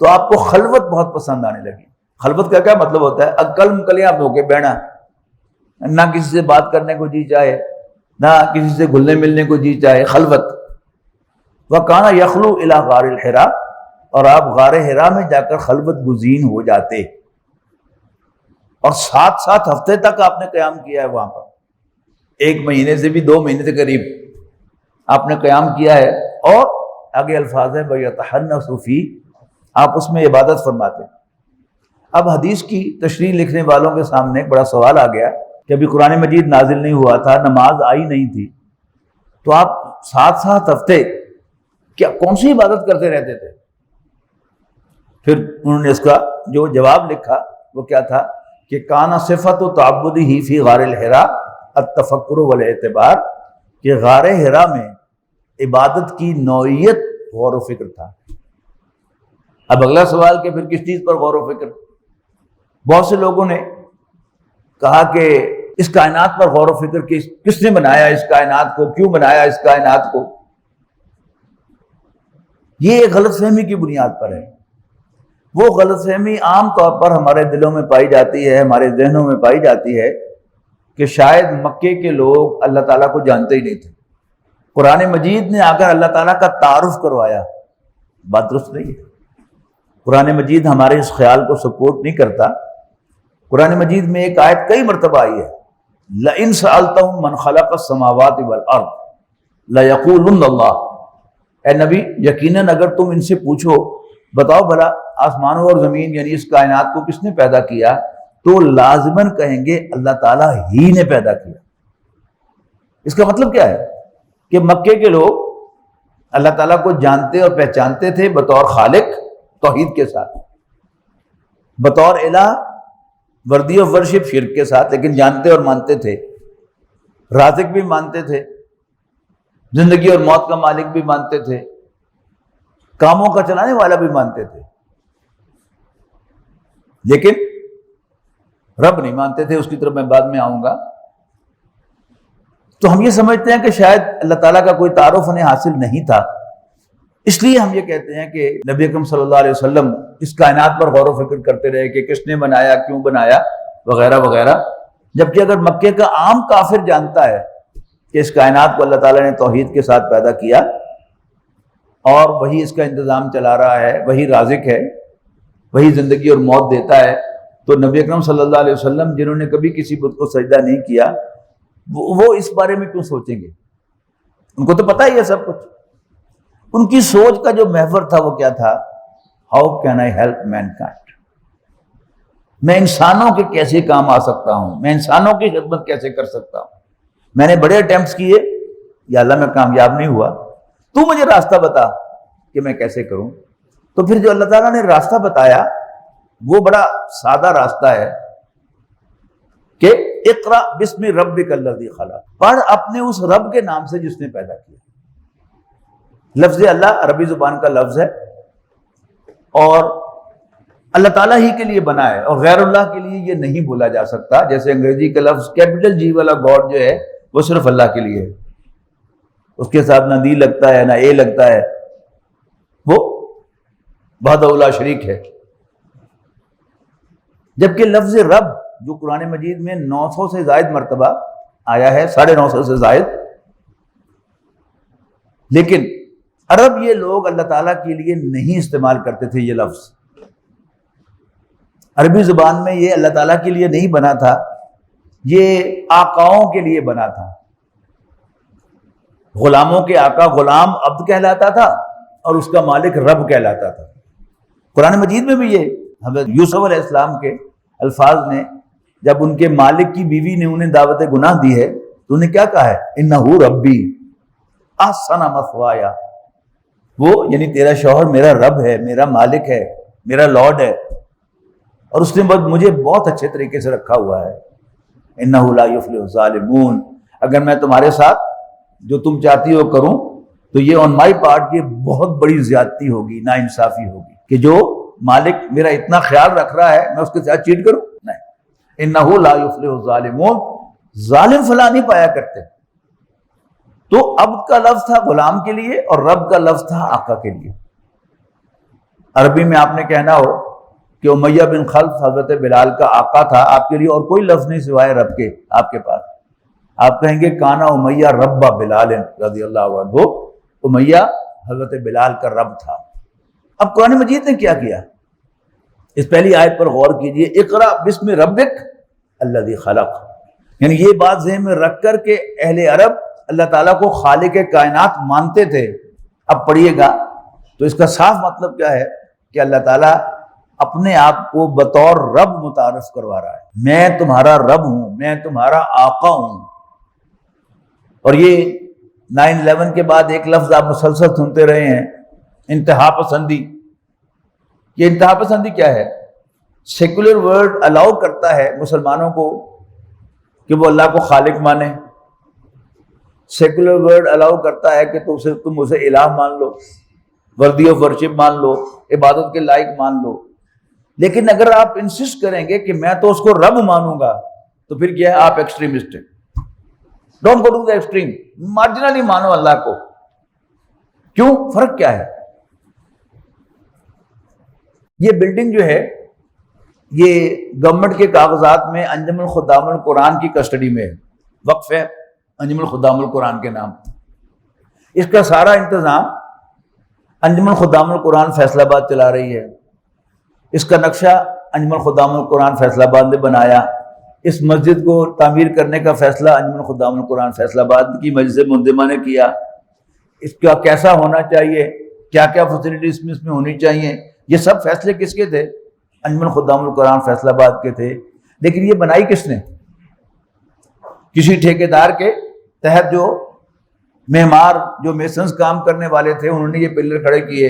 تو آپ کو خلوت بہت پسند آنے لگی۔ خلوت کا کیا مطلب ہوتا ہے؟ اکلم کلیاں ہو کے بیٹھنا، نہ کسی سے بات کرنے کو جی چاہے، نہ کسی سے گھلنے ملنے کو جی چاہے، خلوت۔ وَكَانَ يَخْلُو إِلَىٰ غَارِ الْحِرَاء، اور آپ غار حرا میں جا کر خلوت گزین ہو جاتے، اور 7 ہفتے تک آپ نے قیام کیا ہے وہاں پر، 1 مہینے سے بھی 2 مہینے سے قریب آپ نے قیام کیا ہے، اور آگے الفاظ ہے وَيَتَحَنَّسُ فِيهِ، آپ اس میں عبادت فرماتے ہیں۔ اب حدیث کی تشریح لکھنے والوں کے سامنے ایک بڑا سوال آ گیا کہ ابھی قرآن مجید نازل نہیں ہوا تھا، نماز آئی نہیں تھی، تو آپ 7 ہفتے کیا کون سی عبادت کرتے رہتے تھے؟ پھر انہوں نے اس کا جو جواب لکھا وہ کیا تھا کہ کانا صفت و تعبدہ فی غار الحراء التفکر والاعتبار، کہ غار حرا میں عبادت کی نوعیت غور و فکر تھا۔ اب اگلا سوال کہ پھر کس چیز پر غور و فکر؟ بہت سے لوگوں نے کہا کہ اس کائنات پر غور و فکر کس نے بنایا اس کائنات کو، کیوں بنایا اس کائنات کو؟ یہ ایک غلط فہمی کی بنیاد پر ہے۔ وہ غلط فہمی عام طور پر ہمارے دلوں میں پائی جاتی ہے، ہمارے ذہنوں میں پائی جاتی ہے کہ شاید مکے کے لوگ اللہ تعالیٰ کو جانتے ہی نہیں تھے، قرآن مجید نے آ کر اللہ تعالیٰ کا تعارف کروایا۔ بات درست نہیں ہے۔ قرآن مجید ہمارے اس خیال کو سپورٹ نہیں کرتا۔ قرآن مجید میں ایک آیت کئی مرتبہ آئی ہے، لَإِن سَأَلْتَهُم مَّنْ خَلَقَ السَّمَاوَاتِ وَالْأَرْضَ لَيَقُولُنَّ اللَّهُ، اے نبی یقیناً اگر تم ان سے پوچھو بتاؤ بھلا آسمانوں اور زمین یعنی اس کائنات کو کس نے پیدا کیا، تو لازماً کہیں گے اللہ تعالیٰ ہی نے پیدا کیا۔ اس کا مطلب کیا ہے کہ مکے کے لوگ اللہ تعالیٰ کو جانتے اور پہچانتے تھے بطور خالق توحید کے ساتھ، بطور الہ وردی آف ورشپ شرک کے ساتھ، لیکن جانتے اور مانتے تھے، رازق بھی مانتے تھے، زندگی اور موت کا مالک بھی مانتے تھے، کاموں کا چلانے والا بھی مانتے تھے، لیکن رب نہیں مانتے تھے۔ اس کی طرف میں بعد میں آؤں گا۔ تو ہم یہ سمجھتے ہیں کہ شاید اللہ تعالیٰ کا کوئی تعارف انہیں حاصل نہیں تھا، اس لیے ہم یہ کہتے ہیں کہ نبی اکرم صلی اللہ علیہ وسلم اس کائنات پر غور و فکر کرتے رہے کہ کس نے بنایا، کیوں بنایا، وغیرہ وغیرہ، جبکہ اگر مکے کا عام کافر جانتا ہے کہ اس کائنات کو اللہ تعالیٰ نے توحید کے ساتھ پیدا کیا اور وہی اس کا انتظام چلا رہا ہے، وہی رازق ہے، وہی زندگی اور موت دیتا ہے، تو نبی اکرم صلی اللہ علیہ وسلم جنہوں نے کبھی کسی بت کو سجدہ نہیں کیا، وہ اس بارے میں کیوں سوچیں گے؟ ان کو تو پتہ ہی ہے سب کچھ۔ ان کی سوچ کا جو محور تھا وہ کیا تھا؟ How can I help mankind, میں انسانوں کے کیسے کام آ سکتا ہوں، میں انسانوں کی خدمت کیسے کر سکتا ہوں۔ میں نے بڑے اٹیمپٹس کیے، یا اللہ میں کامیاب نہیں ہوا، تو مجھے راستہ بتا کہ میں کیسے کروں۔ تو پھر جو اللہ تعالیٰ نے راستہ بتایا وہ بڑا سادہ راستہ ہے کہ اقرأ بسم ربک الذی خلق، پڑھ اپنے اس رب کے نام سے جس نے پیدا کیا۔ لفظ اللہ عربی زبان کا لفظ ہے اور اللہ تعالیٰ ہی کے لیے بنا ہے، اور غیر اللہ کے لیے یہ نہیں بولا جا سکتا۔ جیسے انگریزی کا لفظ کیپٹل جی والا گاڈ جو ہے وہ صرف اللہ کے لیے ہے، اس کے ساتھ نہ دی لگتا ہے نہ اے لگتا ہے، وہ وحدہ لا شریک ہے۔ جبکہ لفظ رب جو قرآن مجید میں 900 سے زائد مرتبہ آیا ہے، 950 سے زائد، لیکن عرب یہ لوگ اللہ تعالیٰ کے لیے نہیں استعمال کرتے تھے یہ لفظ۔ عربی زبان میں یہ اللہ تعالیٰ کے لیے نہیں بنا تھا، یہ آقاؤں کے لیے بنا تھا. غلاموں کے آقا غلام عبد کہلاتا تھا اور اس کا مالک رب کہلاتا تھا. قرآن مجید میں بھی یہ حضرت یوسف علیہ السلام کے الفاظ نے جب ان کے مالک کی بیوی نے انہیں دعوت گناہ دی ہے تو انہیں کیا کہا ہے؟ انہ ربی احسن مثوایا. وہ یعنی تیرا شوہر میرا رب ہے، میرا مالک ہے، میرا لارڈ ہے، اور اس نے مجھے بہت اچھے طریقے سے رکھا ہوا ہے. انہ لا یفلح الظالمون. اگر میں تمہارے ساتھ جو تم چاہتی ہو کروں تو یہ آن مائی پارٹ یہ بہت بڑی زیادتی ہوگی، نا انصافی ہوگی کہ جو مالک میرا اتنا خیال رکھ رہا ہے میں اس کے ساتھ چیٹ کروں. نہیں، انہ لا یفلح الظالمون. ظالم فلاح نہیں پایا کرتے. تو عبد کا لفظ تھا غلام کے لیے اور رب کا لفظ تھا آقا کے لیے. عربی میں آپ نے کہنا ہو کہ امیہ بن خلف حضرت بلال کا آقا تھا، آپ کے لیے اور کوئی لفظ نہیں سوائے رب کے آپ کے پاس. آپ کہیں گے کانا امیہ رب بلال رضی اللہ عنہ. امیہ حضرت بلال کا رب تھا. اب قرآن مجید نے کیا کیا؟ اس پہلی آیت پر غور کیجئے. اقرا بسم ربک الذی خلق. یعنی یہ بات ذہن میں رکھ کر کہ اہل عرب اللہ تعالیٰ کو خالق کائنات مانتے تھے. اب پڑھیے گا تو اس کا صاف مطلب کیا ہے کہ اللہ تعالیٰ اپنے آپ کو بطور رب متعارف کروا رہا ہے. میں تمہارا رب ہوں، میں تمہارا آقا ہوں. اور یہ 9/11 کے بعد ایک لفظ آپ مسلسل سنتے رہے ہیں، انتہا پسندی. یہ انتہا پسندی کیا ہے؟ سیکولر ورلڈ الاؤ کرتا ہے مسلمانوں کو کہ وہ اللہ کو خالق مانے. سیکولر ورلڈ الاؤ کرتا ہے کہ تم اسے الہ مان لو، وردی آف ورشپ مان لو، عبادت کے لائق مان لو. لیکن اگر آپ انسسٹ کریں گے کہ میں تو اس کو رب مانوں گا تو پھر کیا ہے؟ آپ ایکسٹریمسٹ ہیں. Don't go to the extreme. Marginally مانو اللہ کو. کیوں؟ فرق کیا ہے؟ یہ بلڈنگ جو ہے یہ گورنمنٹ کے کاغذات میں انجم الخدام القرآن کی کسٹڈی میں ہے، وقف ہے انجم الخدام القرآن کے نام. اس کا سارا انتظام انجم الخدام القرآن فیصل آباد چلا رہی ہے. اس کا نقشہ انجم الخدام القرآن فیصل آباد نے بنایا. اس مسجد کو تعمیر کرنے کا فیصلہ انجم الخدام القرآن فیصل آباد کی مجلس منظمہ نے کیا. اس کا کیسا ہونا چاہیے، کیا کیا فیسلٹیز اس میں ہونی چاہیے، یہ سب فیصلے کس کے تھے؟ انجم الخدام القرآن فیصل آباد کے تھے. لیکن یہ بنائی کس نے؟ کسی ٹھیکیدار کے تحت جو معمار، جو میسنز کام کرنے والے تھے، انہوں نے یہ پلر کھڑے کیے،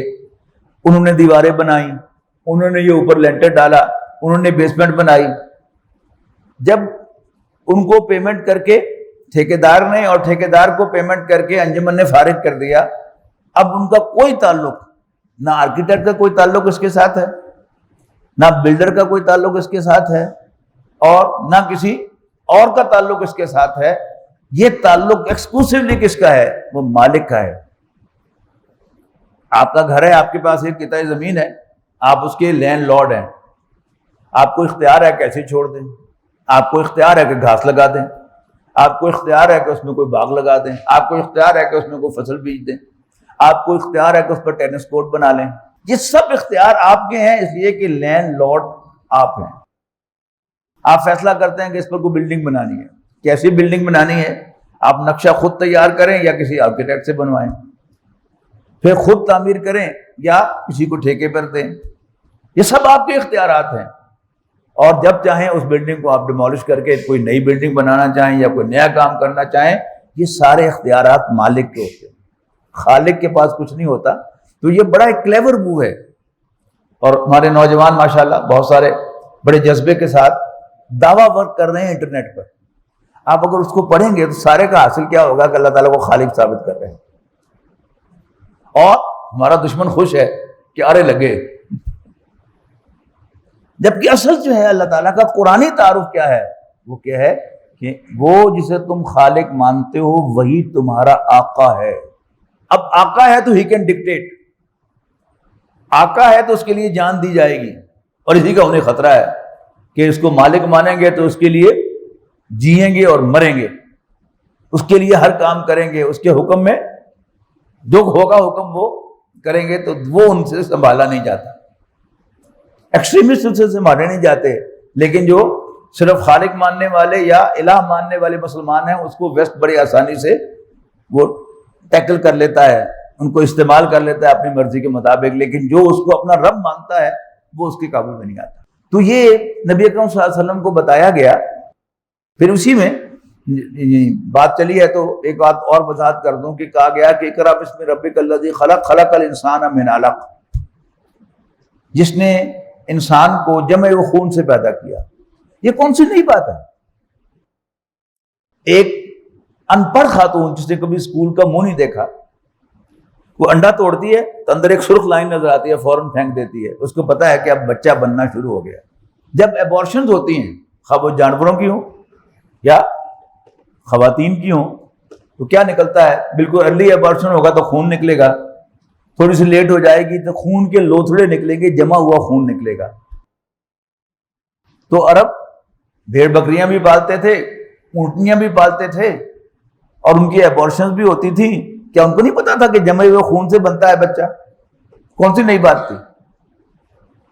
انہوں نے دیواریں بنائیں، انہوں نے یہ اوپر لینٹر ڈالا، انہوں نے بیسمنٹ بنائی. جب ان کو پیمنٹ کر کے ٹھیکیدار نے اور ٹھیکیدار کو پیمنٹ کر کے انجمن نے فارغ کر دیا، اب ان کا کوئی تعلق، نہ آرکیٹیکٹ کا کوئی تعلق اس کے ساتھ ہے، نہ بلڈر کا کوئی تعلق اس کے ساتھ ہے، اور نہ کسی اور کا تعلق اس کے ساتھ ہے. یہ تعلق ایکسکلوسیولی کس کا ہے؟ وہ مالک کا ہے. آپ کا گھر ہے، آپ کے پاس ایک قطعہ زمین ہے، آپ اس کے لینڈ لارڈ ہیں. آپ کو اختیار ہے کہ ایسے چھوڑ دیں، آپ کو اختیار ہے کہ گھاس لگا دیں، آپ کو اختیار ہے کہ اس میں کوئی باغ لگا دیں، آپ کو اختیار ہے کہ اس میں کوئی فصل بیج دیں، آپ کو اختیار ہے کہ اس پر ٹینس کورٹ بنا لیں. یہ سب اختیار آپ کے ہیں، اس لیے کہ لینڈ لارڈ آپ ہیں. آپ فیصلہ کرتے ہیں کہ اس پر کوئی بلڈنگ بنانی ہے. کیسی بلڈنگ بنانی ہے؟ آپ نقشہ خود تیار کریں یا کسی آرکیٹیکٹ سے بنوائیں، پھر خود تعمیر کریں یا کسی کو ٹھیکے پر دیں. یہ سب آپ کے اختیارات ہیں. اور جب چاہیں اس بلڈنگ کو آپ ڈیمولش کر کے کوئی نئی بلڈنگ بنانا چاہیں یا کوئی نیا کام کرنا چاہیں، یہ سارے اختیارات مالک کے ہوتے ہیں، خالق کے پاس کچھ نہیں ہوتا. تو یہ بڑا ایک کلیور موو ہے. اور ہمارے نوجوان ماشاءاللہ بہت سارے بڑے جذبے کے ساتھ دعویٰ ورک کر رہے ہیں انٹرنیٹ پر. آپ اگر اس کو پڑھیں گے تو سارے کا حاصل کیا ہوگا کہ اللہ تعالیٰ کو خالق ثابت کر رہے ہیں، اور ہمارا دشمن خوش ہے کہ ارے لگے. جبکہ اصل جو ہے اللہ تعالیٰ کا قرآنی تعارف کیا ہے؟ وہ کیا ہے کہ وہ جسے تم خالق مانتے ہو وہی تمہارا آقا ہے. اب آقا ہے تو ہی کین ڈکٹیٹ. آقا ہے تو اس کے لیے جان دی جائے گی، اور اسی کا انہیں خطرہ ہے کہ اس کو مالک مانیں گے تو اس کے لیے جیئیں گے اور مریں گے، اس کے لیے ہر کام کریں گے، اس کے حکم میں جو ہوگا حکم وہ کریں گے. تو وہ ان سے سنبھالا نہیں جاتا، ایکسٹریمسٹ ان سے سنبھالے نہیں جاتے. لیکن جو صرف خالق ماننے والے یا الہ ماننے والے مسلمان ہیں، اس کو ویسٹ بڑی آسانی سے وہ ٹیکل کر لیتا ہے، ان کو استعمال کر لیتا ہے اپنی مرضی کے مطابق، لیکن جو اس کو اپنا رب مانتا ہے وہ اس کے قابو میں نہیں آتا۔ تو یہ نبی اکرم صلی اللہ علیہ وسلم کو بتایا گیا۔ پھر اسی میں بات چلی ہے تو ایک بات اور وضاحت کر دوں کہ کہا گیا کہ اقرأ بسم ربک الذی خلق، خلق الانسان من علق، جس نے انسان کو جمع و خون سے پیدا کیا۔ یہ کون سی نئی بات ہے؟ ایک ان پڑھ خاتون جس نے کبھی اسکول کا منہ نہیں دیکھا، وہ انڈا توڑتی ہے تو اندر ایک سرخ لائن نظر آتی ہے، فوراً پھینک دیتی ہے، اس کو پتا ہے کہ اب بچہ بننا شروع ہو گیا۔ جب ایبورشنز ہوتی ہیں، خواہ وہ جانوروں کی ہوں یا خواتین کی ہوں، تو کیا نکلتا ہے؟ بالکل ارلی ایبورشن ہوگا تو خون نکلے گا، تھوڑی سی لیٹ ہو جائے گی تو خون کے لوتھڑے نکلیں گے، جمع ہوا خون نکلے گا۔ تو عرب بھیڑ بکریاں بھی پالتے تھے، اونٹنیاں بھی پالتے تھے، اور ان کی ایبورشنز بھی ہوتی تھی۔ کیا ان کو نہیں پتا تھا کہ جمع ہوئے خون سے بنتا ہے بچہ؟ کون سی نئی بات تھی؟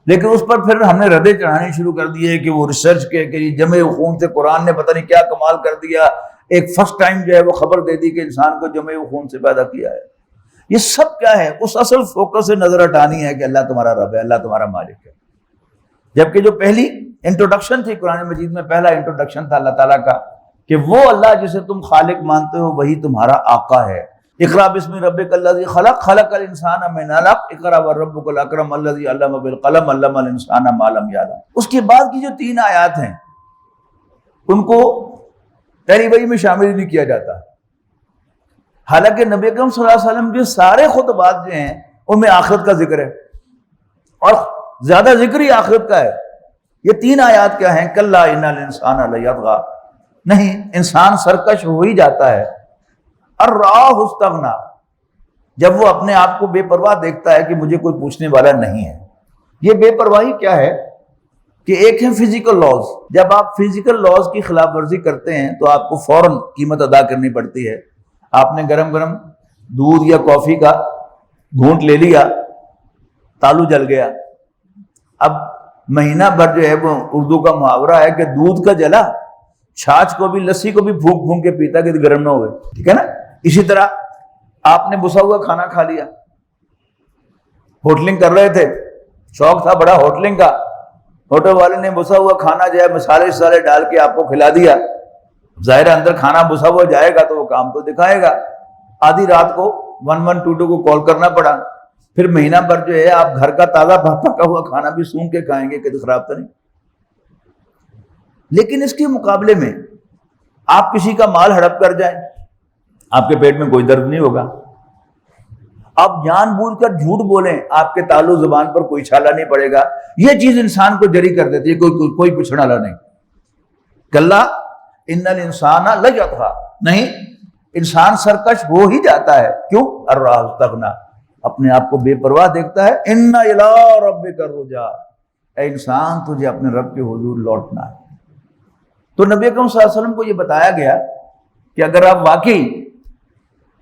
لیکن اس پر پھر ہم نے ردے چڑھانے شروع کر دیے کہ وہ ریسرچ کے کہ جمع ہوئے خون سے قرآن نے پتہ نہیں کیا کمال کر دیا، ایک فرسٹ ٹائم جو ہے وہ خبر دے دی کہ انسان کو جمع ہوئے خون سے پیدا کیا ہے۔ یہ سب کیا ہے؟ اس اصل فوکس سے نظر ہٹانی ہے کہ اللہ تمہارا رب ہے، اللہ تمہارا مالک ہے۔ جبکہ جو پہلی انٹروڈکشن تھی قرآن مجید میں، پہلا انٹروڈکشن تھا اللہ تعالیٰ کا کہ وہ اللہ جسے تم خالق مانتے ہو وہی تمہارا آقا ہے۔ اقرأ بسم ربک الذی خلق، خلق الانسان من علق، اقرأ وربک الاکرم الذی علم بالقلم، علم الانسان ما لم یعلم۔ اس کے بعد کی جو 3 آیات ہیں ان کو پہلی وحی میں شامل نہیں کیا جاتا، حالانکہ نبی اکرم صلی اللہ علیہ وسلم کے سارے خطبات جو ہیں ان میں آخرت کا ذکر ہے، اور زیادہ ذکر ہی آخرت کا ہے۔ یہ 3 آیات کیا ہیں؟ کلا ان الانسان لیطغی، نہیں، انسان سرکش ہو ہی جاتا ہے، الرآہ استغنی، جب وہ اپنے آپ کو بے پرواہ دیکھتا ہے کہ مجھے کوئی پوچھنے والا نہیں ہے۔ یہ بے پرواہی کیا ہے کہ ایک ہے فزیکل لاز، جب آپ فزیکل لاز کی خلاف ورزی کرتے ہیں تو آپ کو فوراً قیمت ادا کرنی پڑتی ہے۔ آپ نے گرم گرم دودھ یا کافی کا گھونٹ لے لیا، تالو جل گیا، اب مہینہ بھر جو ہے وہ اردو کا محاورہ ہے کہ دودھ کا جلا چھاچھ کو بھی، لسی کو بھی پھونک پھونک کے پیتا کہ گرم نہ ہوئے، ٹھیک ہے نا؟ اسی طرح آپ نے بسا ہوا کھانا کھا لیا، ہوٹلنگ کر رہے تھے، شوق تھا بڑا ہوٹلنگ کا، ہوٹل والے نے بسا ہوا کھانا جو ہے مسالے شسالے ڈال کے آپ کو کھلا دیا، ظاہر اندر کھانا بسا ہوا جائے گا تو وہ کام تو دکھائے گا۔ آدھی رات کو 1122 کو کال کرنا پڑا، پھر مہینہ بھر جو ہے آپ گھر کا تازہ پکا ہوا کھانا بھی سونگ کے کھائیں گے کہ خراب تو نہیں۔ لیکن اس کے مقابلے میں آپ کسی کا مال ہڑپ کر جائیں، آپ کے پیٹ میں کوئی درد نہیں ہوگا۔ آپ جان بوجھ کر جھوٹ بولیں، آپ کے تالو زبان پر کوئی چھالا نہیں پڑے گا۔ یہ چیز انسان کو جری کر دیتی ہے، کوئی پوچھنے والا نہیں۔ کلا ان الانسان لیطغی، نہیں، انسان سرکش ہو ہی جاتا ہے۔ کیوں؟ الرآہ استغنی، اپنے آپ کو بے پرواہ دیکھتا ہے۔ ان الی ربک الرجعی، اے انسان تجھے اپنے رب کے حضور لوٹنا ہے۔ تو نبی اکرم صلی اللہ علیہ وسلم کو یہ بتایا گیا کہ اگر آپ واقعی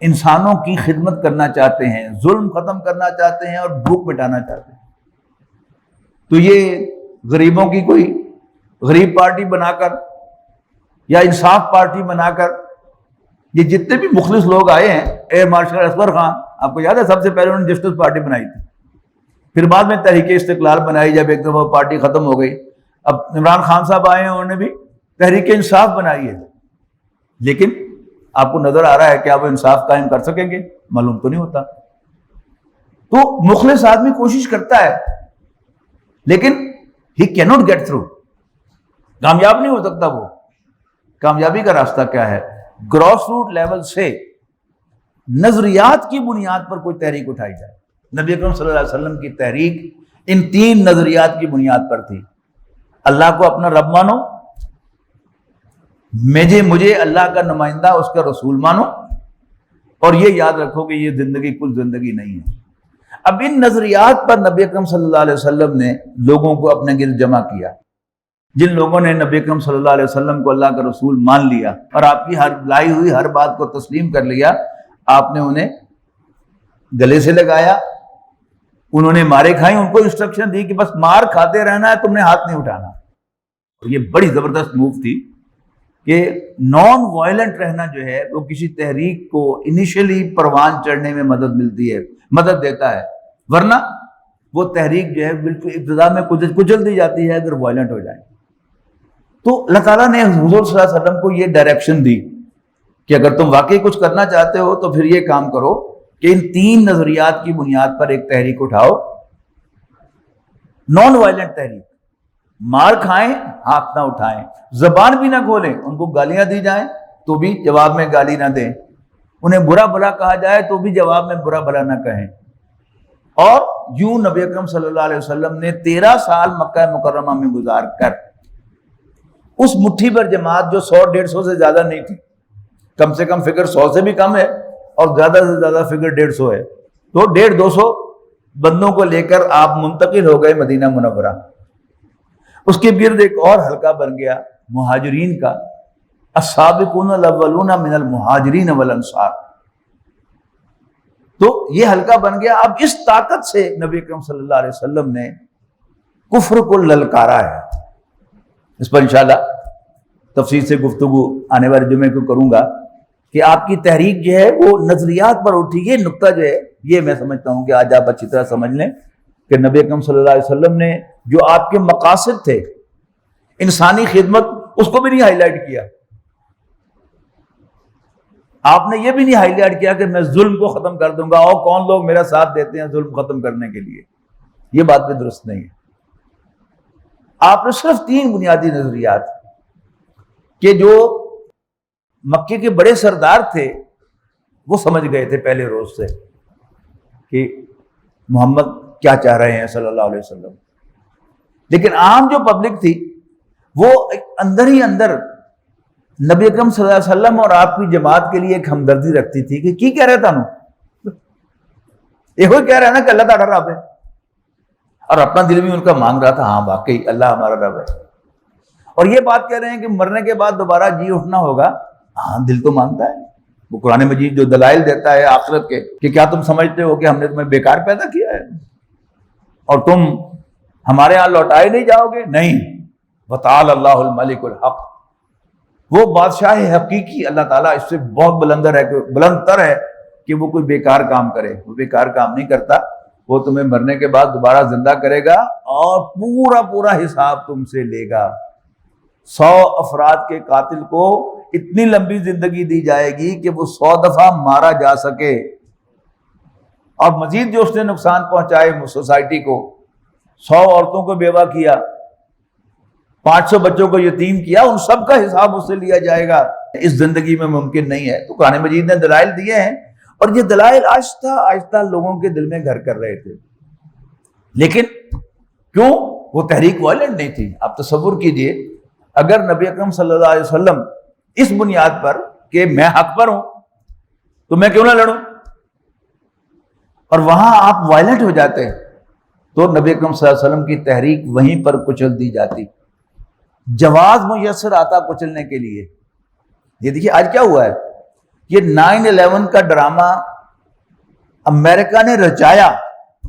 انسانوں کی خدمت کرنا چاہتے ہیں، ظلم ختم کرنا چاہتے ہیں اور بھوک مٹانا چاہتے ہیں، تو یہ غریبوں کی کوئی غریب پارٹی بنا کر یا انصاف پارٹی بنا کر، یہ جتنے بھی مخلص لوگ آئے ہیں، ایئر مارشل اصغر خان، آپ کو یاد ہے سب سے پہلے انہوں نے جسٹس پارٹی بنائی تھی، پھر بعد میں تحریک استقلال بنائی جب ایک دفعہ پارٹی ختم ہو گئی۔ اب عمران خان صاحب آئے ہیں، انہوں نے بھی تحریک انصاف بنائی ہے، لیکن آپ کو نظر آ رہا ہے کہ آپ وہ انصاف قائم کر سکیں گے؟ معلوم تو نہیں ہوتا۔ تو مخلص آدمی کوشش کرتا ہے لیکن ہی کی ناٹ گیٹ تھرو، کامیاب نہیں ہو سکتا۔ وہ کامیابی کا راستہ کیا ہے؟ گراس روٹ لیول سے نظریات کی بنیاد پر کوئی تحریک اٹھائی جائے۔ نبی اکرم صلی اللہ علیہ وسلم کی تحریک ان 3 نظریات کی بنیاد پر تھی۔ اللہ کو اپنا رب مانو، مجھے اللہ کا نمائندہ، اس کا رسول مانو، اور یہ یاد رکھو کہ یہ زندگی کل زندگی نہیں ہے۔ اب ان نظریات پر نبی اکرم صلی اللہ علیہ وسلم نے لوگوں کو اپنے گرد جمع کیا۔ جن لوگوں نے نبی اکرم صلی اللہ علیہ وسلم کو اللہ کا رسول مان لیا اور آپ کی ہر لائی ہوئی ہر بات کو تسلیم کر لیا، آپ نے انہیں گلے سے لگایا، انہوں نے مارے کھائیں، ان کو انسٹرکشن دی کہ بس مار کھاتے رہنا ہے، تم نے ہاتھ نہیں اٹھانا۔ یہ بڑی زبردست موو تھی کہ نان وائلنٹ رہنا جو ہے وہ کسی تحریک کو انیشلی پروان چڑھنے میں مدد ملتی ہے، مدد دیتا ہے، ورنہ وہ تحریک جو ہے بالکل ابتدا میں کچل دی جاتی ہے اگر وائلنٹ ہو جائے۔ تو اللہ تعالیٰ نے حضور صلی اللہ علیہ وسلم کو یہ ڈائریکشن دی کہ اگر تم واقعی کچھ کرنا چاہتے ہو تو پھر یہ کام کرو کہ ان 3 نظریات کی بنیاد پر ایک تحریک اٹھاؤ، نان وائلنٹ تحریک، مار کھائیں ہاتھ نہ اٹھائیں، زبان بھی نہ کھولیں، ان کو گالیاں دی جائیں تو بھی جواب میں گالی نہ دیں، انہیں برا بھلا کہا جائے تو بھی جواب میں برا بھلا نہ کہیں۔ اور یوں نبی اکرم صلی اللہ علیہ وسلم نے 13 سال مکہ مکرمہ میں گزار کر اس مٹھی بھر جماعت جو 100-150 سے زیادہ نہیں تھی، کم سے کم فگر 100 سے بھی کم ہے اور زیادہ سے زیادہ فگر 150 ہے، تو 150-200 بندوں کو لے کر آپ منتقل ہو گئے مدینہ منورہ۔ اس کے گرد ایک اور حلقہ بن گیا مہاجرین کا، السابقون الاولون من المہاجرین والانصار۔ تو یہ حلقہ بن گیا۔ اب اس طاقت سے نبی اکرم صلی اللہ علیہ وسلم نے کفر کو للکارا ہے۔ اس پر انشاءاللہ تفصیل سے گفتگو آنے والے جمعے کو کروں گا کہ آپ کی تحریک جو ہے وہ نظریات پر اٹھی۔ یہ نقطہ جو ہے یہ میں سمجھتا ہوں کہ آج آپ اچھی طرح سمجھ لیں کہ نبی اکرم صلی اللہ علیہ وسلم نے جو آپ کے مقاصد تھے، انسانی خدمت، اس کو بھی نہیں ہائی لائٹ کیا۔ آپ نے یہ بھی نہیں ہائی لائٹ کیا کہ میں ظلم کو ختم کر دوں گا، اور کون لوگ میرا ساتھ دیتے ہیں ظلم ختم کرنے کے لیے، یہ بات بھی درست نہیں ہے۔ آپ نے صرف 3 بنیادی نظریات کہ جو مکے کے بڑے سردار تھے وہ سمجھ گئے تھے پہلے روز سے کہ محمد کیا چاہ رہے ہیں صلی اللہ علیہ وسلم، لیکن عام جو پبلک تھی وہ اندر ہی اندر نبی اکرم صلی اللہ علیہ وسلم اور آپ کی جماعت کے لیے ایک ہمدردی رکھتی تھی کہ کی کہہ رہے تھا یہ کہہ رہا ہے نا کہ اللہ تعالیٰ رب ہے، اور اپنا دل بھی ان کا مانگ رہا تھا، ہاں واقعی اللہ ہمارا رب ہے، اور یہ بات کہہ رہے ہیں کہ مرنے کے بعد دوبارہ جی اٹھنا ہوگا، ہاں دل تو مانگتا ہے۔ وہ قرآن مجید جو دلائل دیتا ہے آخرت کے کہ کیا تم سمجھتے ہو کہ ہم نے تمہیں بیکار پیدا کیا ہے اور تم ہمارے ہاں لوٹائے نہیں جاؤ گے؟ نہیں، وتعالی اللہ الملک الحق، وہ بادشاہ حقیقی اللہ تعالیٰ اس سے بہت بلند تر ہے کہ وہ کوئی بیکار کام کرے، وہ بیکار کام نہیں کرتا، وہ تمہیں مرنے کے بعد دوبارہ زندہ کرے گا اور پورا حساب تم سے لے گا۔ 100 افراد کے قاتل کو اتنی لمبی زندگی دی جائے گی کہ وہ 100 دفعہ مارا جا سکے، اور مزید جو اس نے نقصان پہنچائے سوسائٹی کو، 100 عورتوں کو بیوہ کیا، 500 بچوں کو یتیم کیا، ان سب کا حساب اس سے لیا جائے گا، اس زندگی میں ممکن نہیں ہے۔ تو قرآن مجید نے دلائل دیے ہیں، اور یہ دلائل آہستہ آہستہ لوگوں کے دل میں گھر کر رہے تھے، لیکن کیوں؟ وہ تحریک وائلنٹ نہیں تھی۔ آپ تصور کیجئے اگر نبی اکرم صلی اللہ علیہ وسلم اس بنیاد پر کہ میں حق پر ہوں تو میں کیوں نہ لڑوں، اور وہاں آپ وائلنٹ ہو جاتے تو نبی اکرم صلی اللہ علیہ وسلم کی تحریک وہیں پر کچل دی جاتی۔ جواز میسر آتا کچلنے کے لیے۔ یہ دیکھیے آج کیا ہوا ہے، یہ 9/11 کا ڈرامہ امریکہ نے رچایا،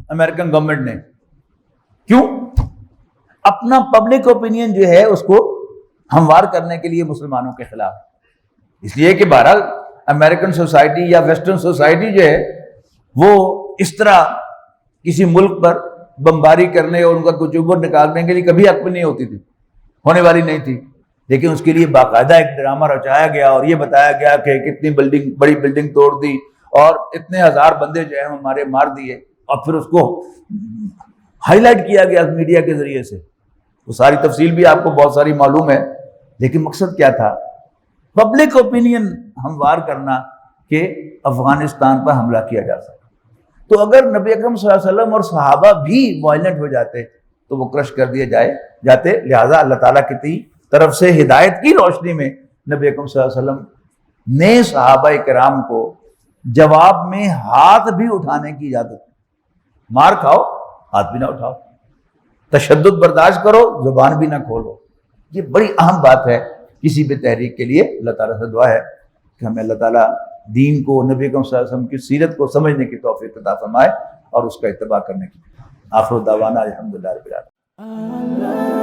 امریکن گورنمنٹ نے، کیوں؟ اپنا پبلک اوپینین جو ہے اس کو ہموار کرنے کے لیے مسلمانوں کے خلاف، اس لیے کہ بہرحال امریکن سوسائٹی یا ویسٹرن سوسائٹی جو ہے وہ اس طرح کسی ملک پر بمباری کرنے اور ان کا کچھ عبور نکالنے کے لیے کبھی حق میں نہیں ہوتی تھی، ہونے والی نہیں تھی، لیکن اس کے لیے باقاعدہ ایک ڈرامہ رچایا گیا اور یہ بتایا گیا کہ کتنی بڑی بلڈنگ توڑ دی اور اتنے 1000 بندے جو ہیں ہمارے مار دیے، اور پھر اس کو ہائی لائٹ کیا گیا میڈیا کے ذریعے سے۔ وہ ساری تفصیل بھی آپ کو بہت ساری معلوم ہے، لیکن مقصد کیا تھا؟ پبلک اوپینین ہموار کرنا کہ افغانستان پر حملہ کیا جا سکتا۔ تو اگر نبی اکرم صلی اللہ علیہ وسلم اور صحابہ بھی وائلنٹ ہو جاتے تو وہ کرش کر دیے جاتے، لہٰذا اللہ تعالیٰ کی طرف سے ہدایت کی روشنی میں نبی اکرم صلی اللہ علیہ وسلم نے صحابہ کرام کو جواب میں ہاتھ بھی اٹھانے کی اجازت، مار کھاؤ ہاتھ بھی نہ اٹھاؤ، تشدد برداشت کرو زبان بھی نہ کھولو۔ یہ بڑی اہم بات ہے کسی بھی تحریک کے لیے۔ اللہ تعالیٰ سے دعا ہے کہ ہمیں اللہ تعالیٰ دین کو، نبی اکرم صلی اللہ علیہ وسلم کی سیرت کو سمجھنے کی توفیق عطا فرمائے اور اس کا اتباع کرنے کی۔ آخر دعوانا الحمدللہ رب العالمین۔